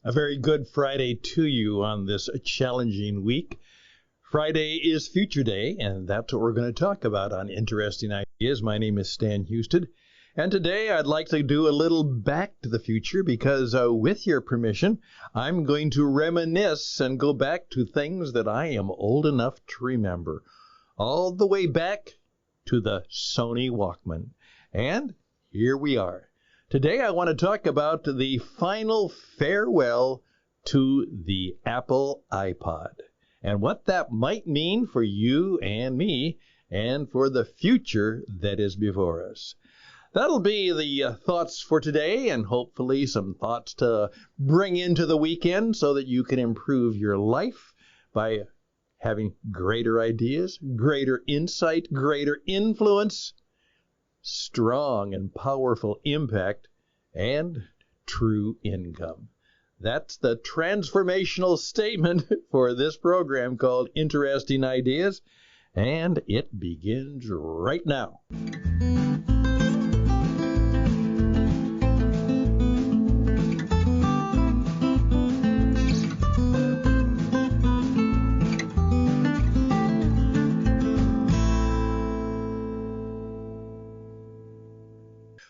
A very good Friday to you on this challenging week. Friday is Future Day, and that's what we're going to talk about on Interesting Ideas. My name is Stan Houston, and today I'd like to do a little back to the future because, with your permission, I'm going to reminisce and go back to things that I am old enough to remember, all the way back to the Sony Walkman. And here we are. Today I want to talk about the final farewell to the Apple iPod and what that might mean for you and me and for the future that is before us. That'll be the thoughts for today, and hopefully some thoughts to bring into the weekend so that you can improve your life by having greater ideas, greater insight, greater influence, strong and powerful impact, and true income. That's the transformational statement for this program called Interesting Ideas, and it begins right now.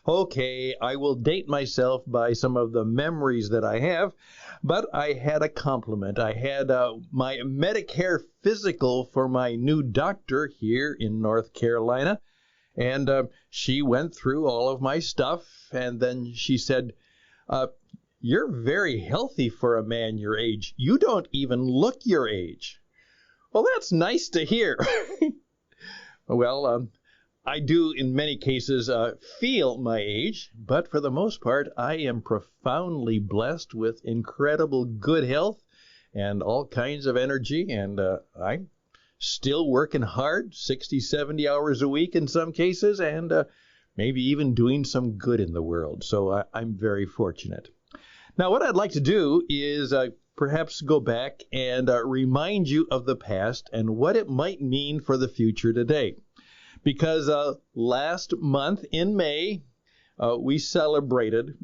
Okay, I will date myself by some of the memories that I have, but I had a compliment. I had my Medicare physical for my new doctor here in North Carolina, and she went through all of my stuff, and then she said, "You're very healthy for a man your age. You don't even look your age." Well, that's nice to hear. Well, I do, in many cases, feel my age, but for the most part, I am profoundly blessed with incredible good health and all kinds of energy, and I'm still working hard, 60, 70 hours a week in some cases, and maybe even doing some good in the world. So I'm very fortunate. Now, what I'd like to do is perhaps go back and remind you of the past and what it might mean for the future today. Because last month in May, we celebrated,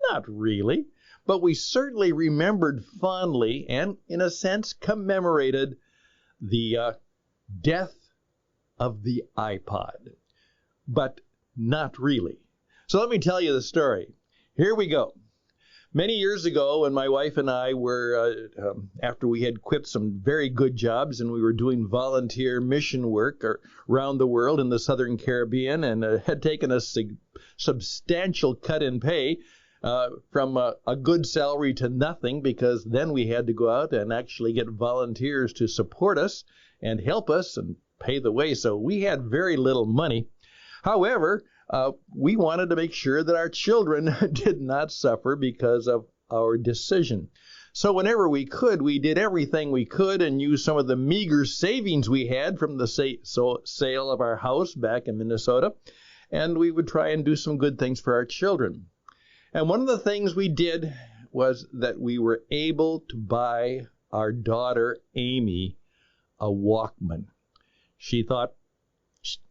not really, but we certainly remembered fondly and, in a sense, commemorated the death of the iPod. But not really. So let me tell you the story. Here we go. Many years ago, when my wife and I were, after we had quit some very good jobs and we were doing volunteer mission work around the world in the Southern Caribbean and had taken a substantial cut in pay from a good salary to nothing, because then we had to go out and actually get volunteers to support us and help us and pay the way. So we had very little money. However, we wanted to make sure that our children did not suffer because of our decision. So whenever we could, we did everything we could and used some of the meager savings we had from the sale of our house back in Minnesota, and we would try and do some good things for our children. And one of the things we did was that we were able to buy our daughter, Amy, a Walkman. She thought,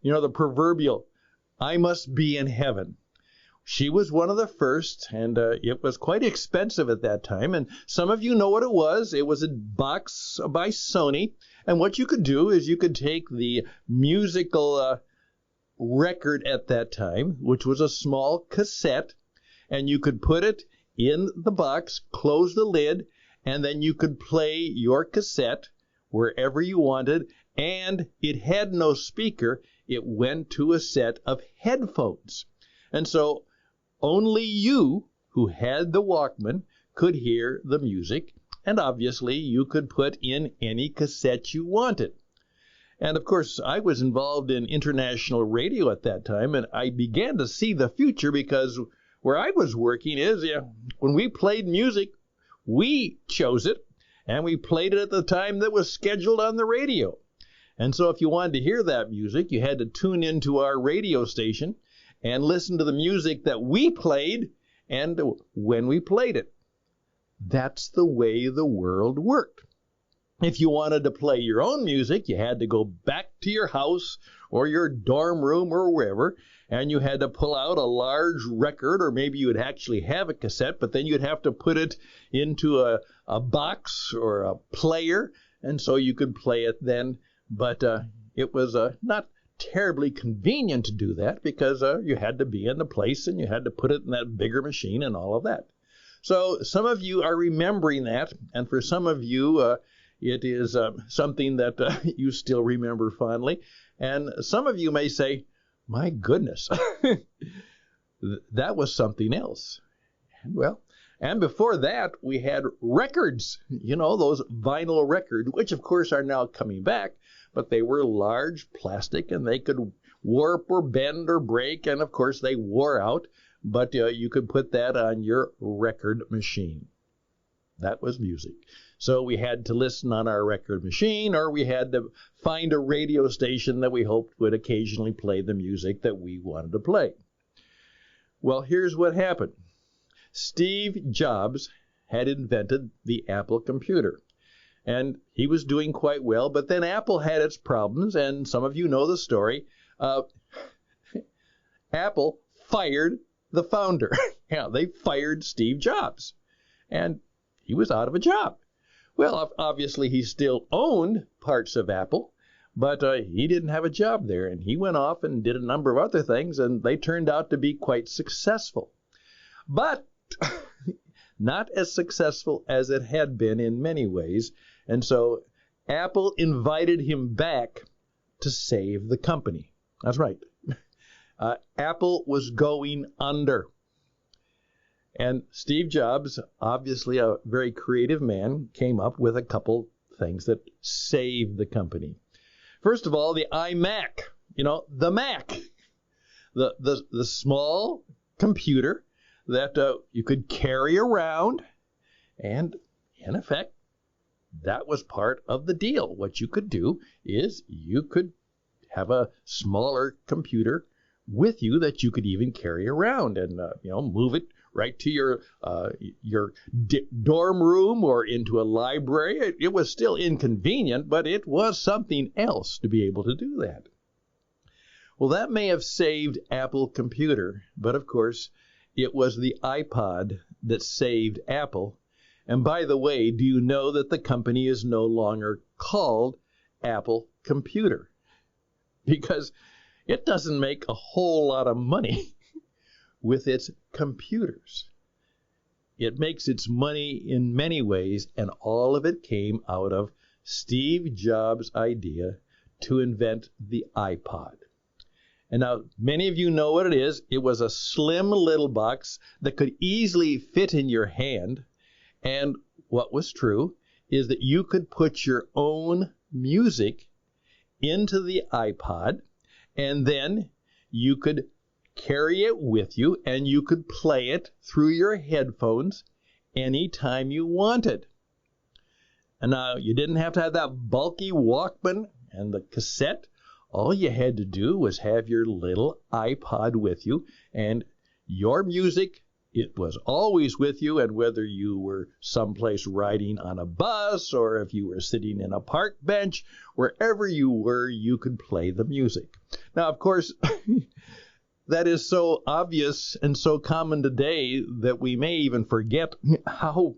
the proverbial, "I must be in heaven." She was one of the first, and it was quite expensive at that time. And some of you know what it was. It was a box by Sony. And what you could do is you could take the musical record at that time, which was a small cassette, and you could put it in the box, close the lid, and then you could play your cassette wherever you wanted. And it had no speaker. It went to a set of headphones. And so only you who had the Walkman could hear the music. And obviously you could put in any cassette you wanted. And of course, I was involved in international radio at that time, and I began to see the future because where I was working is, when we played music, we chose it, and we played it at the time that was scheduled on the radio. And so if you wanted to hear that music, you had to tune into our radio station and listen to the music that we played and when we played it. That's the way the world worked. If you wanted to play your own music, you had to go back to your house or your dorm room or wherever, and you had to pull out a large record, or maybe you would actually have a cassette, but then you'd have to put it into a box or a player, and so you could play it then. But it was not terribly convenient to do that because you had to be in the place and you had to put it in that bigger machine and all of that. So some of you are remembering that, and for some of you, it is something that you still remember fondly. And some of you may say, my goodness, that was something else. Well, and before that, we had records, those vinyl records, which of course are now coming back, but they were large plastic and they could warp or bend or break, and of course they wore out, but you could put that on your record machine. That was music. So we had to listen on our record machine, or we had to find a radio station that we hoped would occasionally play the music that we wanted to play. Well, here's what happened. Steve Jobs had invented the Apple computer, and he was doing quite well, but then Apple had its problems, and some of you know the story. Apple fired the founder. Yeah, they fired Steve Jobs, and he was out of a job. Well, obviously, he still owned parts of Apple, but he didn't have a job there, and he went off and did a number of other things, and they turned out to be quite successful. But not as successful as it had been in many ways, and so Apple invited him back to save the company. That's right. Apple was going under. And Steve Jobs, obviously a very creative man, came up with a couple things that saved the company. First of all, the iMac, the Mac, the small computer that you could carry around. And in effect, that was part of the deal. What you could do is you could have a smaller computer with you that you could even carry around and, move it right to your dorm room or into a library. It was still inconvenient, but it was something else to be able to do that. Well, that may have saved Apple Computer, but of course, it was the iPod that saved Apple. And by the way, do you know that the company is no longer called Apple Computer? Because it doesn't make a whole lot of money with its computers. It makes its money in many ways, and all of it came out of Steve Jobs' idea to invent the iPod. And now, many of you know what it is. It was a slim little box that could easily fit in your hand, and what was true is that you could put your own music into the iPod, and then you could carry it with you, and you could play it through your headphones anytime you wanted. And now, you didn't have to have that bulky Walkman and the cassette. All you had to do was have your little iPod with you, and your music, it was always with you, and whether you were someplace riding on a bus or if you were sitting in a park bench, wherever you were, you could play the music. Now, of course, that is so obvious and so common today that we may even forget how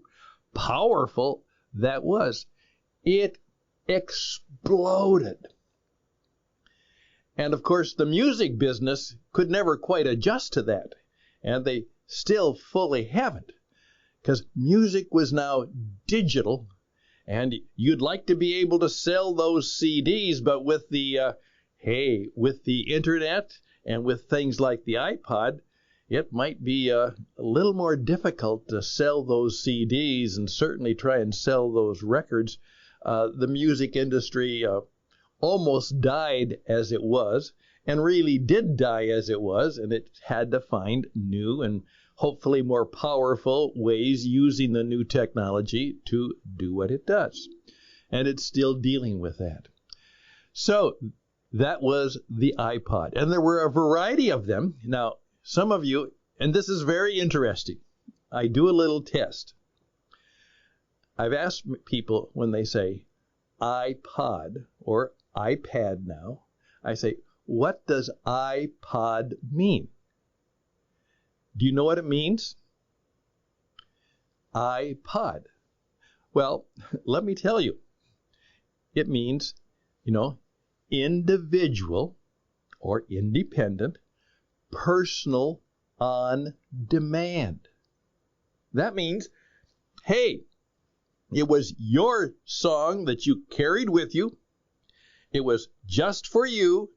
powerful that was. It exploded. And of course, the music business could never quite adjust to that. And they still fully haven't. Because music was now digital. And you'd like to be able to sell those CDs, but with the internet and with things like the iPod, it might be a little more difficult to sell those CDs and certainly try and sell those records. The music industry almost died as it was, and really did die as it was, and it had to find new and hopefully more powerful ways using the new technology to do what it does. And it's still dealing with that. So that was the iPod. And there were a variety of them. Now, some of you, and this is very interesting, I do a little test. I've asked people when they say, iPod or iPad now, I say, what does iPod mean? Do you know what it means? iPod. Well, let me tell you. It means, individual or independent, personal, on demand. That means, hey, it was your song that you carried with you. It was just for you,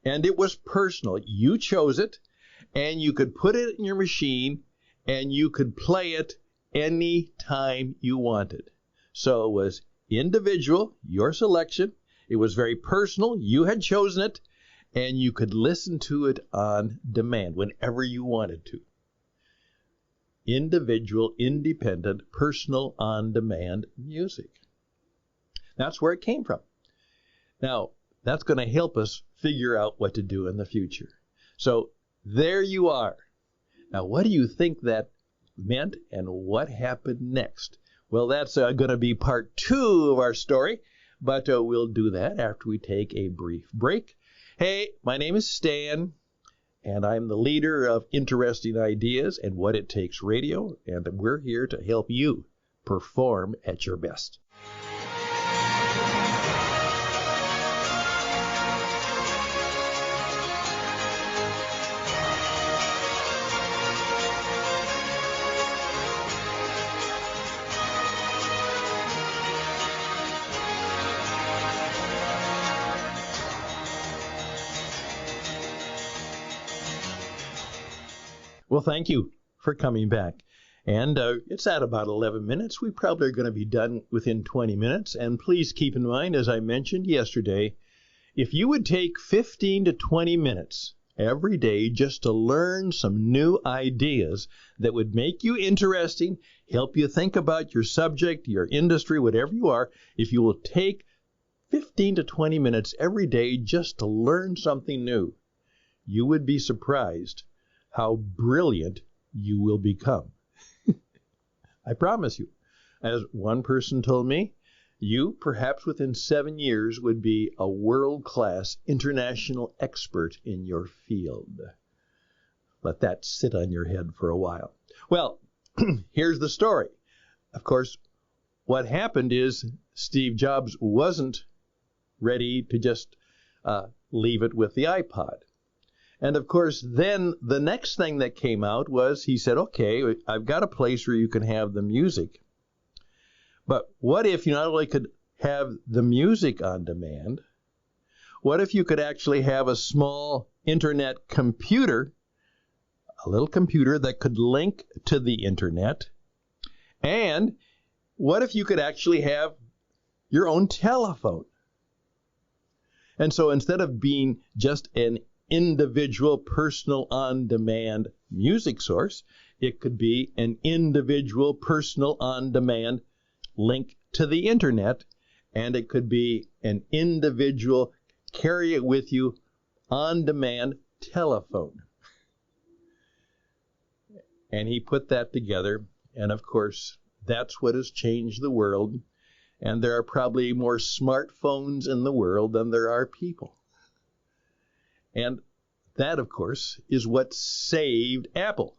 and it was personal. You chose it, and you could put it in your machine, and you could play it any time you wanted. So it was individual, your selection. It was very personal. You had chosen it, and you could listen to it on demand whenever you wanted to. Individual, independent, personal, on-demand music. That's where it came from. Now, that's going to help us figure out what to do in the future. So there you are. Now, what do you think that meant and what happened next? Well, that's going to be part 2 of our story, but we'll do that after we take a brief break. Hey, my name is Stan, and I'm the leader of Interesting Ideas and What It Takes Radio, and we're here to help you perform at your best. Well, thank you for coming back. And it's at about 11 minutes. We probably are going to be done within 20 minutes. And please keep in mind, as I mentioned yesterday, if you would take 15 to 20 minutes every day just to learn some new ideas that would make you interesting, help you think about your subject, your industry, whatever you are, if you will take 15 to 20 minutes every day just to learn something new, you would be surprised how brilliant you will become. I promise you. As one person told me, you, perhaps within 7 years, would be a world-class international expert in your field. Let that sit on your head for a while. Well, here's the story. Of course, what happened is Steve Jobs wasn't ready to just leave it with the iPod. And of course, then the next thing that came out was he said, okay, I've got a place where you can have the music. But what if you not only could have the music on demand, what if you could actually have a small internet computer, a little computer that could link to the internet? And what if you could actually have your own telephone? And so instead of being just an individual, personal, on-demand music source, it could be an individual, personal, on-demand link to the internet, and it could be an individual, carry it with you, on-demand telephone. And he put that together, and of course, that's what has changed the world, and there are probably more smartphones in the world than there are people. And that, of course, is what saved Apple.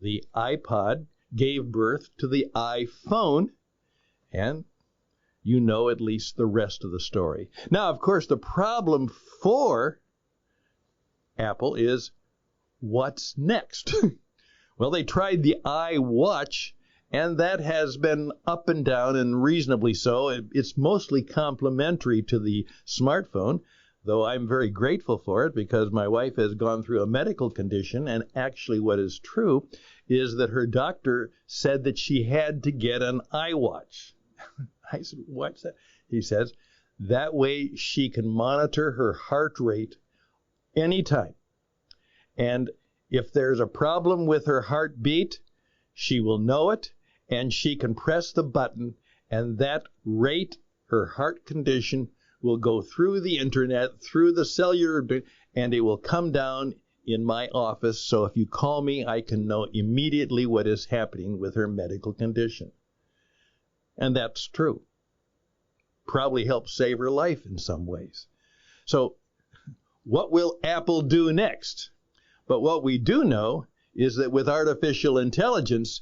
The iPod gave birth to the iPhone, and you know at least the rest of the story. Now, of course, the problem for Apple is what's next? Well, they tried the iWatch, and that has been up and down, and reasonably so. It's mostly complementary to the smartphone, though I'm very grateful for it because my wife has gone through a medical condition, and actually what is true is that her doctor said that she had to get an iWatch. I said, what's that? He says, that way she can monitor her heart rate anytime. And if there's a problem with her heartbeat, she will know it, and she can press the button, and that rate, her heart condition, will go through the internet, through the cellular, and it will come down in my office. So if you call me, I can know immediately what is happening with her medical condition. And that's true. probably help save her life in some ways. So what will Apple do next? But what we do know is that with artificial intelligence,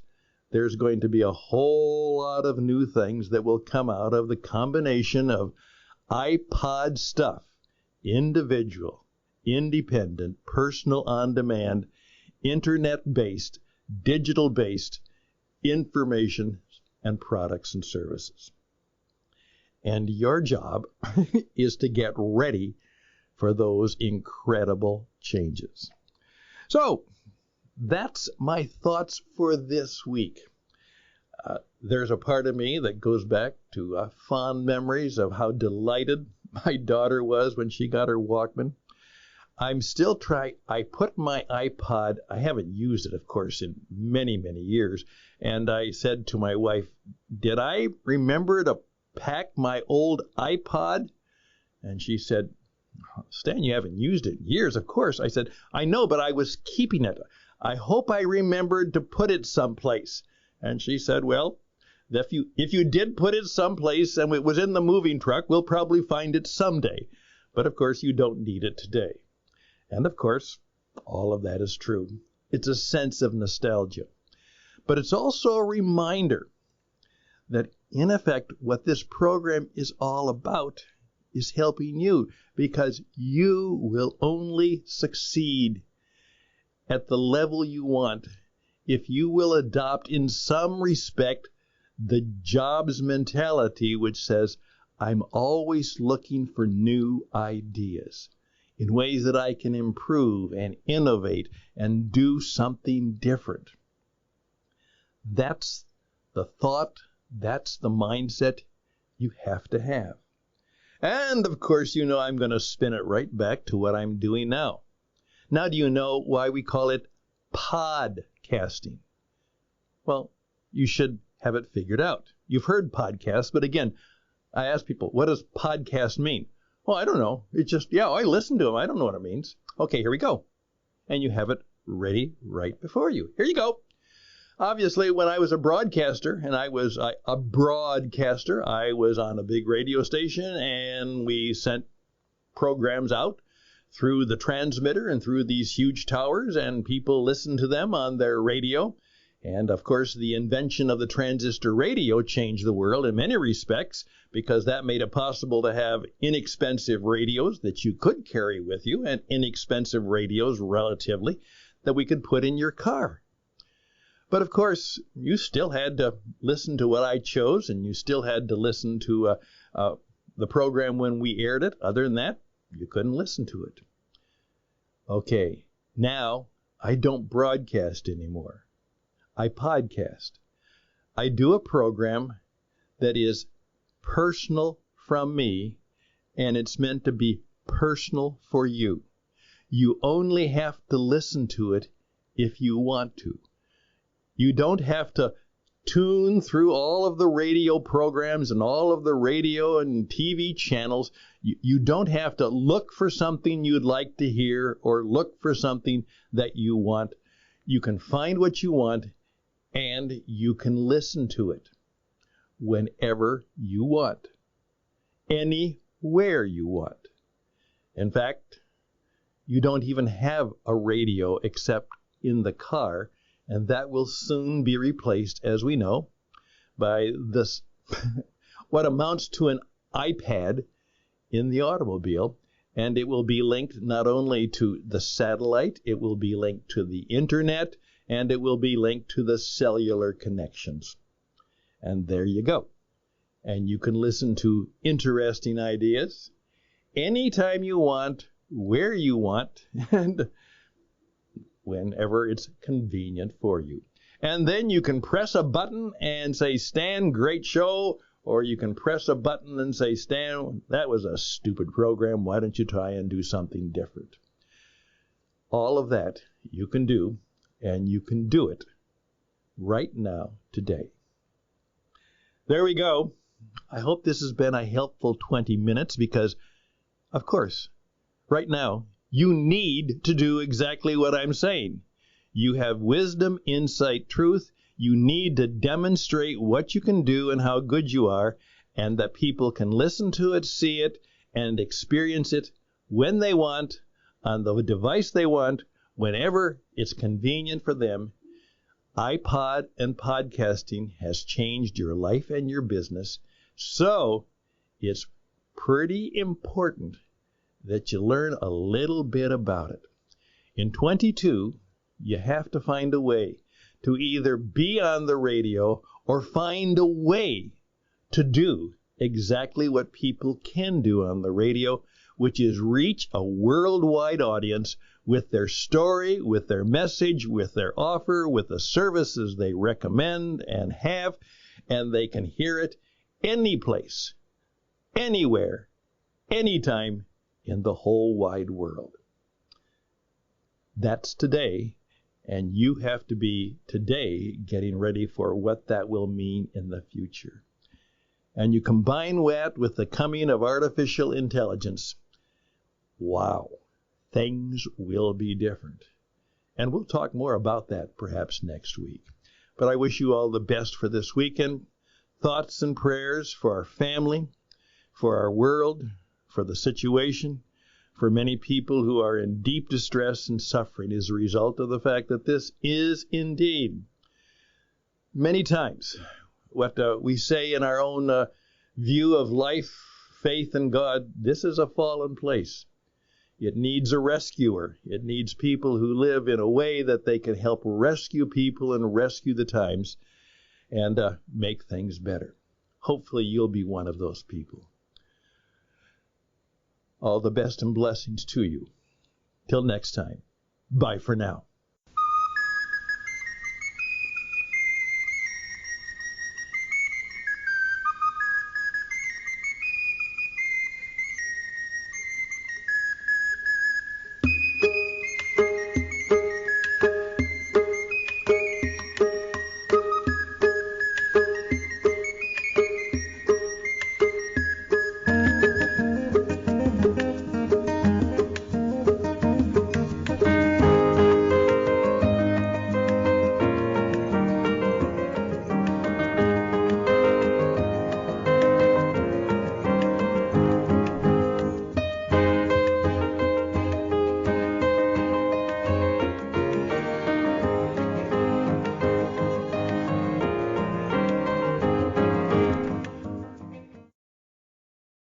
there's going to be a whole lot of new things that will come out of the combination of iPod stuff, individual, independent, personal on-demand, internet-based, digital-based information and products and services. And your job is to get ready for those incredible changes. So, that's my thoughts for this week. There's a part of me that goes back to fond memories of how delighted my daughter was when she got her Walkman. I'm still trying. I put my iPod, I haven't used it, of course, in many, many years. And I said to my wife, did I remember to pack my old iPod? And she said, Stan, you haven't used it in years, of course. I said, I know, but I was keeping it. I hope I remembered to put it someplace. And she said, well, if you did put it someplace and it was in the moving truck, we'll probably find it someday. But of course, you don't need it today. And of course, all of that is true. It's a sense of nostalgia. But it's also a reminder that, in effect, what this program is all about is helping you, because you will only succeed at the level you want if you will adopt, in some respect, the Jobs mentality, which says, I'm always looking for new ideas in ways that I can improve and innovate and do something different. That's the thought, that's the mindset you have to have. And, of course, you know I'm going to spin it right back to what I'm doing now. Now, do you know why we call it podcasting? Well, you should have it figured out. You've heard podcasts, but again, I ask people, what does podcast mean? Well, I don't know. It's just, I listen to them. I don't know what it means. Okay, here we go. And you have it ready right before you. Here you go. Obviously, when I was a broadcaster, and I was a broadcaster, I was on a big radio station, and we sent programs out through the transmitter and through these huge towers, and people listened to them on their radio. And, of course, the invention of the transistor radio changed the world in many respects, because that made it possible to have inexpensive radios that you could carry with you, and inexpensive radios, relatively, that we could put in your car. But, of course, you still had to listen to what I chose, and you still had to listen to the program when we aired it. Other than that, you couldn't listen to it. Okay, now I don't broadcast anymore. I podcast. I do a program that is personal from me, and it's meant to be personal for you. You only have to listen to it if you want to. You don't have to tune through all of the radio programs and all of the radio and TV channels. You don't have to look for something you'd like to hear or look for something that you want. You can find what you want, and you can listen to it whenever you want, anywhere you want. In fact, you don't even have a radio except in the car, and that will soon be replaced, as we know, by this, what amounts to an iPad in the automobile. And it will be linked not only to the satellite, it will be linked to the internet, and it will be linked to the cellular connections. And there you go. And you can listen to interesting ideas anytime you want, where you want, and whenever it's convenient for you. And then you can press a button and say, Stan, great show. Or you can press a button and say, Stan, that was a stupid program. Why don't you try and do something different? All of that you can do, and you can do it right now, today. There we go. I hope this has been a helpful 20 minutes because, of course, right now, you need to do exactly what I'm saying. You have wisdom, insight, truth. You need to demonstrate what you can do and how good you are. and that people can listen to it, see it, and experience it when they want, on the device they want, whenever it's convenient for them. iPod and podcasting has changed your life and your business, so it's pretty important that you learn a little bit about it. In 22, you have to find a way to either be on the radio or find a way to do exactly what people can do on the radio, which is reach a worldwide audience with their story, with their message, with their offer, with the services they recommend and have, and they can hear it any place, anywhere, anytime in the whole wide world. That's today, and you have to be today getting ready for what that will mean in the future. And you combine that with the coming of artificial intelligence. Wow, things will be different. And we'll talk more about that perhaps next week. But I wish you all the best for this weekend. Thoughts and prayers for our family, for our world, for the situation, for many people who are in deep distress and suffering as a result of the fact that this is indeed, many times, what we say in our own view of life, faith in God, this is a fallen place. It needs a rescuer. It needs people who live in a way that they can help rescue people and rescue the times and make things better. Hopefully you'll be one of those people. All the best and blessings to you. Till next time. Bye for now.